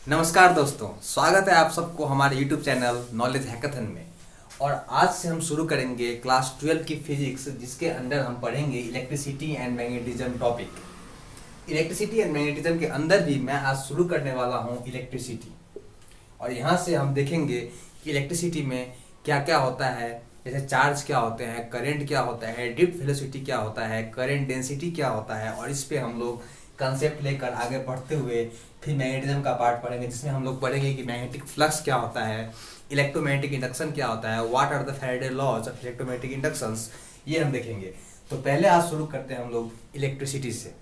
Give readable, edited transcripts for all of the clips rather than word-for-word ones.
नमस्कार दोस्तों, स्वागत है आप सबको हमारे YouTube चैनल नॉलेज हैकाथन में। और आज से हम शुरू करेंगे क्लास 12 की फिजिक्स, जिसके अंदर हम पढ़ेंगे electricity and magnetism topic. Electricity and magnetism के अंदर भी मैं आज शुरू करने वाला हूँ इलेक्ट्रिसिटी। और यहाँ से हम देखेंगे कि इलेक्ट्रिसिटी में क्या क्या होता है, जैसे चार्ज क्या होते हैं, करंट क्या होता है, ड्रिफ्ट वेलोसिटी क्या होता है, करंट डेंसिटी क्या होता है। और इस पे हम लोग कंसेप्ट लेकर आगे बढ़ते हुए फिर मैग्नेटिज्म का पार्ट पढ़ेंगे, जिसमें हम लोग पढ़ेंगे कि मैग्नेटिक फ्लक्स क्या होता है, इलेक्ट्रोमैग्नेटिक इंडक्शन क्या होता है, what are the Faraday laws of electromagnetic inductions, ये हम देखेंगे। तो पहले आज शुरू करते हैं हम लोग इलेक्ट्रिसिटी से।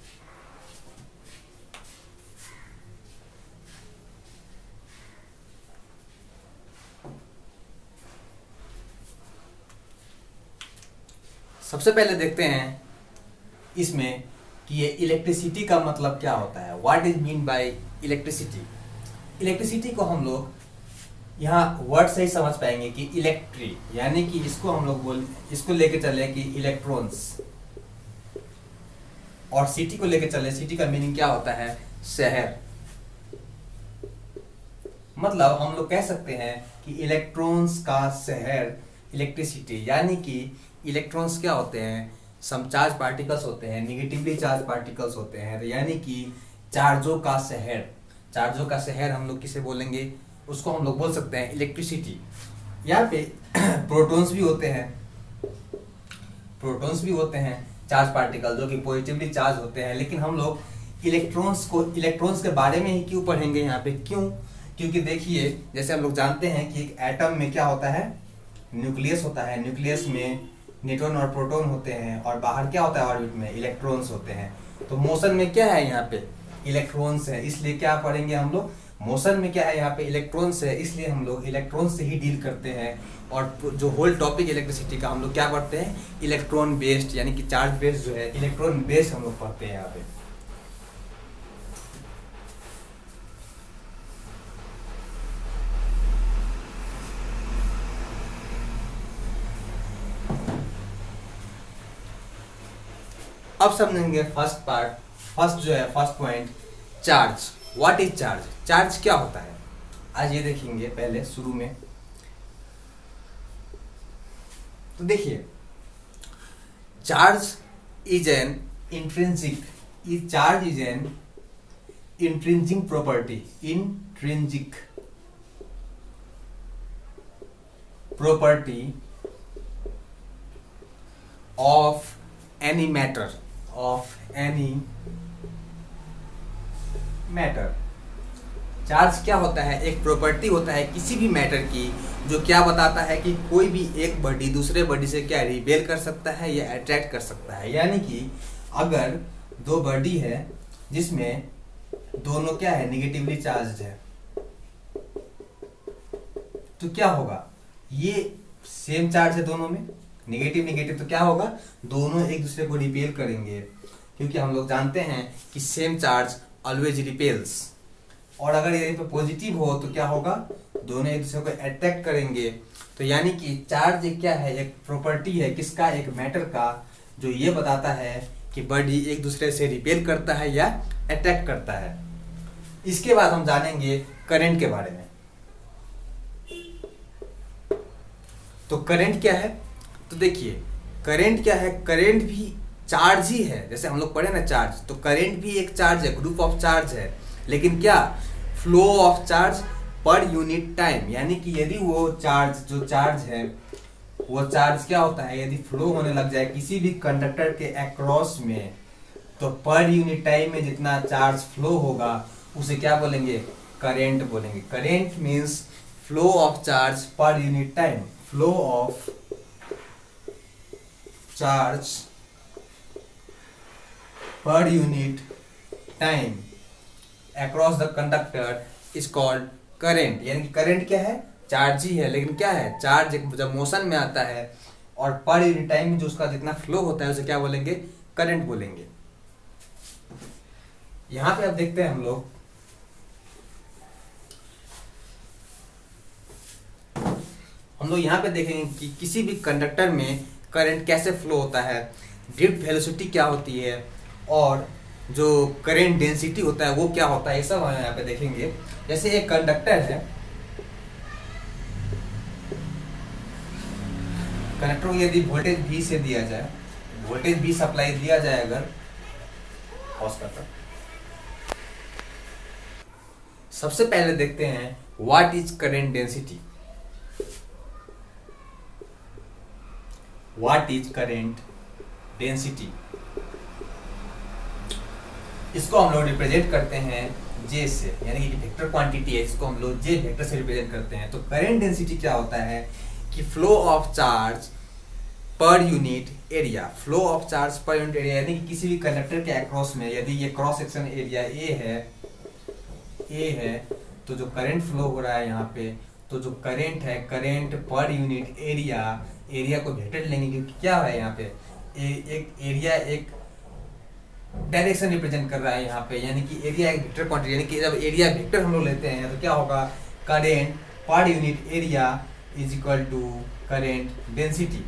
सबसे पहले देखते हैं इसमें कि ये इलेक्ट्रिसिटी का मतलब क्या होता है, what is mean by electricity. Electricity को हम लोग यहाँ वर्ड से ही समझ पाएंगे कि इलेक्ट्री, यानी कि इसको हम लोग इसको लेके चले कि इलेक्ट्रॉन्स, और सिटी को लेके चले, सिटी का मीनिंग क्या होता है, शहर। मतलब हम लोग कह सकते हैं कि इलेक्ट्रॉन्स का शहर इलेक्ट्रिसिटी, यानी कि इलेक्ट्रॉन्स क्या होते हैं, सम चार्ज पार्टिकल्स होते हैं, निगेटिवली चार्ज पार्टिकल्स होते हैं, यानी कि चार्जों का शहर। चार्जों का शहर हम लोग किसे बोलेंगे, उसको हम लोग बोल सकते हैं इलेक्ट्रिसिटी। यहाँ पे प्रोटॉन्स भी होते हैं, प्रोटॉन्स भी होते हैं चार्ज पार्टिकल, जो कि पॉजिटिवली चार्ज होते हैं। लेकिन हम लोग इलेक्ट्रॉन्स के बारे में ही क्यों पढ़ेंगे यहाँ पे, क्यों? क्योंकि देखिए, जैसे हम लोग जानते हैं कि एक एटम में क्या होता है, न्यूक्लियस होता है। न्यूक्लियस में न्यूट्रॉन और प्रोटॉन होते हैं, और बाहर क्या होता है ऑर्बिट में, इलेक्ट्रॉन्स होते हैं। तो मोशन में क्या है, यहाँ पे इलेक्ट्रॉन्स है, इसलिए क्या पढ़ेंगे हम लोग, मोशन में क्या है, यहाँ पे इलेक्ट्रॉन्स है, इसलिए हम लोग इलेक्ट्रॉन्स से ही डील करते हैं। और जो होल टॉपिक इलेक्ट्रिसिटी का हम लोग क्या पढ़ते हैं, इलेक्ट्रॉन बेस्ड, यानी कि चार्ज बेस्ड जो है, इलेक्ट्रॉन बेस्ड हम लोग पढ़ते हैं यहाँ पे। अब समझेंगे first part, first point, charge. What is charge, charge क्या होता है, आज ये देखेंगे पहले शुरू में। तो देखिए, charge is an intrinsic, charge is an intrinsic property, intrinsic property of any matter, of any matter. Charge क्या होता है, एक प्रॉपर्टी होता है किसी भी मैटर की, जो क्या बताता है कि कोई भी एक बॉडी दूसरे बॉडी से क्या रिपेल कर सकता है या अट्रैक्ट कर सकता है। यानी कि अगर दो बॉडी है जिसमें दोनों क्या है, निगेटिवली चार्ज है, तो क्या होगा, ये सेम चार्ज है दोनों में, निगेटिव निगेटिव, तो क्या होगा, दोनों एक दूसरे को रिपेल करेंगे। क्योंकि हम लोग जानते हैं कि सेम चार्ज ऑलवेज रिपेल्स। और अगर यहीं पे पॉजिटिव हो तो क्या होगा, दोनों एक दूसरे को अट्रैक्ट करेंगे। तो यानी कि चार्ज क्या है, एक प्रॉपर्टी है किसका, एक मैटर का, जो ये बताता है कि बॉडी एक दूसरे से रिपेल करता है या अट्रैक्ट करता है। इसके बाद हम जानेंगे करंट के बारे में। तो करंट क्या है, तो देखिए करंट क्या है, करंट भी चार्ज ही है। जैसे हम लोग पढ़े ना चार्ज, तो करंट भी एक चार्ज है, ग्रुप ऑफ चार्ज है। लेकिन क्या, flow of charge per unit time, यानी कि यदि वो चार्ज, जो चार्ज है वो चार्ज क्या होता है, यदि फ्लो होने लग जाए किसी भी कंडक्टर के अक्रॉस में, तो पर यूनिट टाइम में जितना चार्ज फ्लो होगा उसे क्या बोलेंगे, करंट बोलेंगे। Current means flow of charge per unit time, flow of charge per unit time across the conductor is called current। यानी कि करंट क्या है, चार्ज ही है, लेकिन क्या है, चार्ज जब मोशन में आता है और पर यूनिट टाइम में जो उसका जितना फ्लो होता है उसे क्या बोलेंगे, करंट बोलेंगे। यहां पे अब देखते हैं हम लोग यहाँ पे देखेंगे कि किसी भी कंडक्टर में करंट कैसे फ्लो होता है, ड्रिफ्ट वेलोसिटी क्या होती है, और जो करेंट डेंसिटी होता है वो क्या होता है, ये सब हम यहाँ पे देखेंगे। जैसे एक कंडक्टर है, कंडक्टर को यदि वोल्टेज V से दिया जाए, वोल्टेज V सप्लाई दिया जाए अगर, पॉज करता, सबसे पहले देखते हैं what is current density. What is current density, इसको हम लोग रिप्रेजेंट करते हैं J से, यानी कि वेक्टर क्वांटिटी है, इसको हम लोग J वेक्टर से रिप्रेजेंट करते हैं। तो करेंट डेंसिटी क्या होता है कि फ्लो ऑफ चार्ज पर unit area, flow of charge पर यूनिट एरिया, यानी कि किसी भी कंडक्टर के अक्रॉस में यदि ये क्रॉस सेक्शन एरिया ए है तो जो करंट फ्लो हो रहा है यहाँ पे, तो जो करंट है, current per unit area, area को वेक्टर लेंगे क्योंकि क्या है यहाँ पे एक एरिया एक डायरेक्शन रिप्रेजेंट कर रहा है यहाँ पे, यानी कि एरिया एक वेक्टर क्वांटिटी, यानी कि जब एरिया वेक्टर हम लोग लेते हैं तो क्या होगा, current per unit area is equal to current density.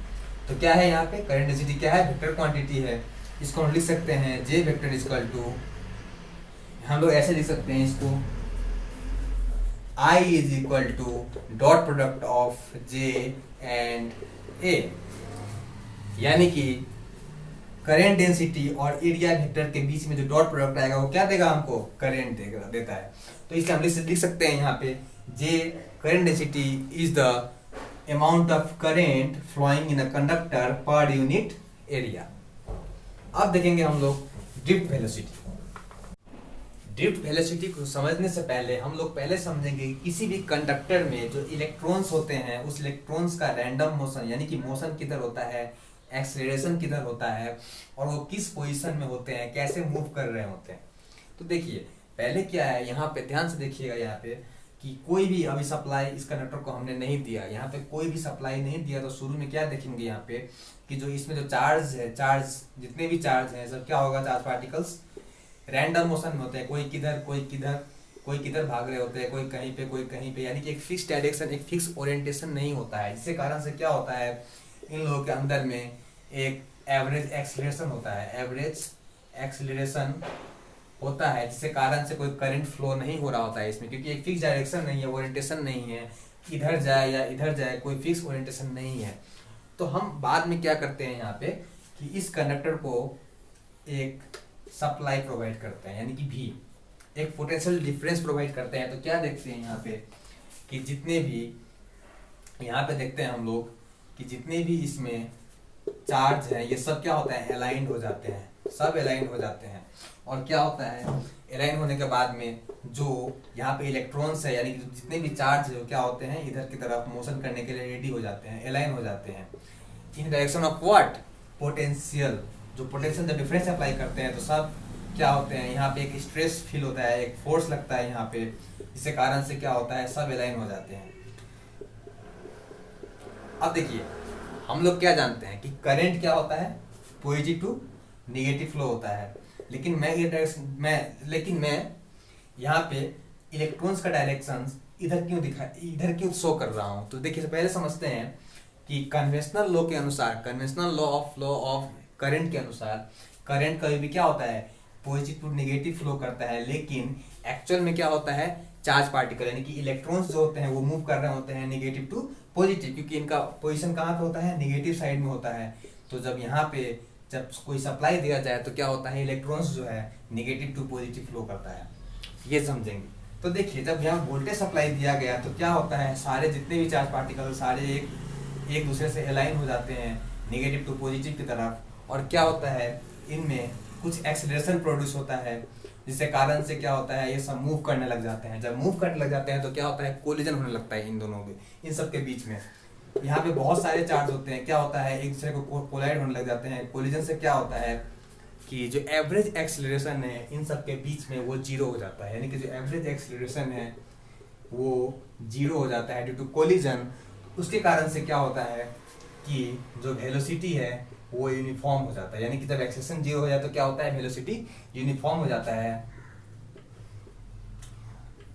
तो क्या है यहाँ पे करंट डेंसिटी क्या है, वेक्टर क्वांटिटी है, इसको हम लिख सकते हैं J vector is equal to, हम लोग ऐसे लिख सकते हैं इसको, I इज इक्वल टू dot product of J and A, यानी कि करंट डेंसिटी और एरिया वेक्टर के बीच में जो डॉट प्रोडक्ट आएगा वो क्या देगा हमको, करंट देता है। तो इसलिए हम लिख सकते हैं यहाँ पे J current density is the amount of current flowing in a conductor per unit area. अब देखेंगे हम लोग ड्रिफ्ट वेलोसिटी। ड्रिफ्ट वेलोसिटी को समझने से पहले हम लोग पहले समझेंगे कि किसी भी कंडक्टर में जो इलेक्ट्रॉन्स होते हैं उस इलेक्ट्रॉन्स का रैंडम मोशन, यानी कि मोशन किधर होता है, एक्सेलरेशन किधर होता है, और वो किस पोजीशन में होते हैं, कैसे मूव कर रहे होते हैं। तो देखिए पहले क्या है, यहाँ पे ध्यान से देखिएगा, यहाँ पे कि कोई भी अभी सप्लाई इस कंडक्टर को हमने नहीं दिया, यहाँ पे कोई भी सप्लाई नहीं दिया, तो शुरू में क्या देखेंगे यहाँ पे कि जो इसमें जो चार्ज है, चार्ज जितने भी चार्ज हैं सब क्या होगा, चार्ज पार्टिकल्स रैंडम मोशन में होते हैं, कोई किधर कोई किधर, कोई किधर भाग रहे होते हैं, कोई कहीं पे कोई कहीं पे, यानी कि एक फिक्स डायरेक्शन एक फिक्स ओरिएंटेशन नहीं होता है। जिसके कारण से क्या होता है, इन लोगों के अंदर में एक एवरेज एक्सीलरेशन होता है, एवरेज एक्सीलरेशन होता है, जिसके कारण से कोई करंट फ्लो नहीं हो रहा होता है इसमें, क्योंकि एक फिक्स डायरेक्शन नहीं है, ओरिएंटेशन नहीं है, इधर जाए या इधर जाए, कोई फिक्स ओरिएंटेशन नहीं है। तो हम बाद में क्या करते हैं यहाँ पे कि इस कंडक्टर को एक सप्लाई प्रोवाइड करते हैं, यानी कि V एक पोटेंशियल डिफरेंस प्रोवाइड करते हैं। तो क्या देखते हैं यहाँ पे कि जितने भी यहाँ पे देखते हैं हम लोग कि जितने भी इसमें चार्ज है ये सब क्या होता है, अलाइंड हो जाते हैं, सब अलाइंड हो जाते हैं। और क्या होता है, अलाइन होने के बाद में जो यहाँ पे इलेक्ट्रॉन्स है, यानी कि जितने भी चार्ज है वो क्या होते हैं, इधर की तरफ मोशन करने के लिए रेडी हो जाते हैं, अलाइन हो जाते हैं इन डायरेक्शन ऑफ व्हाट, पोटेंशियल। जो पोटेंशियल जब डिफरेंस अप्लाई करते हैं तो सब क्या होते हैं, यहाँ पे एक स्ट्रेस फील होता है, एक फोर्स लगता है यहाँ पे, जिसके कारण से क्या होता है, सब अलाइन हो जाते हैं। अब देखिए हम लोग क्या जानते हैं कि करंट क्या होता है, पॉजिटिव टू नेगेटिव फ्लो होता है, लेकिन मैं यहाँ पे इलेक्ट्रॉन्स का डायरेक्शन इधर क्यों शो कर रहा हूँ। तो देखिए पहले समझते हैं कि कन्वेंशनल लॉ के अनुसार, कन्वेंशनल लॉ ऑफ करंट के अनुसार करंट कभी भी क्या होता है, पॉजिटिव टू नेगेटिव फ्लो करता है, लेकिन एक्चुअल में क्या होता है, चार्ज पार्टिकल यानी कि इलेक्ट्रॉन्स जो होते हैं वो मूव कर रहे होते हैं नेगेटिव टू पॉजिटिव, क्योंकि इनका पोजीशन कहाँ पे होता है, नेगेटिव साइड में होता है। तो जब यहाँ पे जब कोई सप्लाई दिया जाए तो क्या होता है, इलेक्ट्रॉन्स जो है नेगेटिव टू पॉजिटिव फ्लो करता है, ये समझेंगे। तो देखिए जब यहाँ वोल्टेज सप्लाई दिया गया तो क्या होता है, सारे जितने भी चार्ज पार्टिकल सारे एक दूसरे से अलाइन हो जाते हैं नेगेटिव टू पॉजिटिव की तरफ, और क्या होता है, इनमें कुछ एक्सीलरेशन प्रोड्यूस होता है, जिसके कारण से क्या होता है, ये सब मूव करने लग जाते हैं। जब मूव करने लग जाते हैं तो क्या होता है, कोलिजन होने लगता है इन दोनों के, इन सब के बीच में। यहाँ पे बहुत सारे चार्ज होते हैं, क्या होता है, एक दूसरे को कोलाइड होने लग जाते हैं। कोलिजन से क्या होता है कि जो एवरेज एक्सीलरेशन है इन सब के बीच में वो जीरो हो जाता है, यानी कि जो एवरेज एक्सीलरेशन है वो जीरो हो जाता है ड्यू टू कोलिजन। उसके कारण से क्या होता है कि जो वेलोसिटी है वो यूनिफॉर्म हो जाता है, यानी कि जब एक्सेलेरेशन जीरो हो जाए तो क्या होता है, वेलोसिटी यूनिफॉर्म हो जाता है।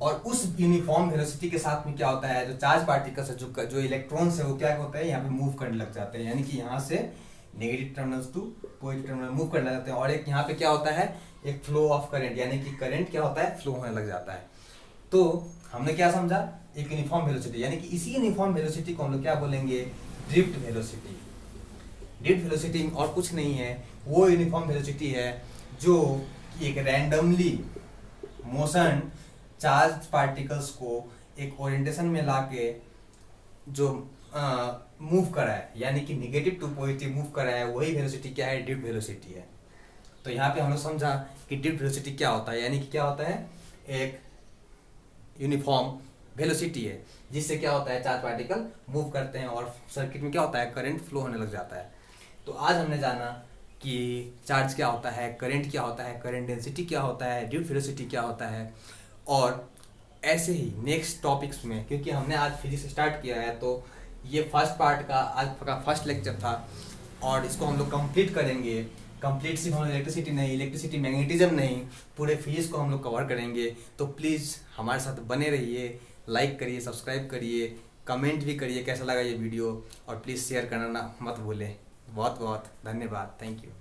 और उस यूनिफॉर्म वेलोसिटी के साथ में क्या होता है, जो चार्ज पार्टिकल्स है, जो इलेक्ट्रॉन्स है वो क्या होता है, यहाँ पे मूव करने लग जाते हैं, यानी कि यहाँ से negative terminals to positive terminal move करने लगते हैं। और एक यहाँ पे क्या होता है, एक फ्लो ऑफ करंट, यानी कि करंट क्या होता है, फ्लो होने लग जाता है। तो हमने क्या समझा, एक यूनिफॉर्म वेलोसिटी, यानी कि इसी यूनिफॉर्म वेलोसिटी को हम लोग क्या बोलेंगे, ड्रिफ्ट वेलोसिटी। ड्रिफ्ट वेलोसिटी और कुछ नहीं है, वो यूनिफॉर्म वेलोसिटी है जो एक रैंडमली मोशन चार्ज पार्टिकल्स को एक ओरिएंटेशन में लाके जो मूव करा है, यानी कि निगेटिव टू पॉजिटिव मूव करा है, वही वेलोसिटी क्या है, ड्रिफ्ट वेलोसिटी है। तो यहाँ पे हम लोग समझा कि ड्रिफ्ट वेलोसिटी क्या होता है, यानी कि क्या होता है, एक यूनिफॉर्म वेलोसिटी है जिससे क्या होता है, चार्ज पार्टिकल मूव करते हैं और सर्किट में क्या होता है, करंट फ्लो होने लग जाता है। तो आज हमने जाना कि चार्ज क्या होता है, करंट क्या होता है, करंट डेंसिटी क्या होता है, ड्रिफ्ट वेलोसिटी क्या होता है। और ऐसे ही नेक्स्ट टॉपिक्स में, क्योंकि हमने आज फिजिक्स स्टार्ट किया है तो ये फर्स्ट पार्ट का आज का फर्स्ट लेक्चर था और इसको हम लोग कंप्लीट करेंगे। कंप्लीट सिर्फ हम इलेक्ट्रिसिटी नहीं, इलेक्ट्रिसिटी मैग्नेटिज्म नहीं, पूरे फिजिक्स को हम लोग कवर करेंगे। तो प्लीज़ हमारे साथ बने रहिए, लाइक करिए, सब्सक्राइब करिए, कमेंट भी करिए कैसा लगा ये वीडियो, और प्लीज़ शेयर करना मत भूलें। बहुत बहुत धन्यवाद, थैंक यू।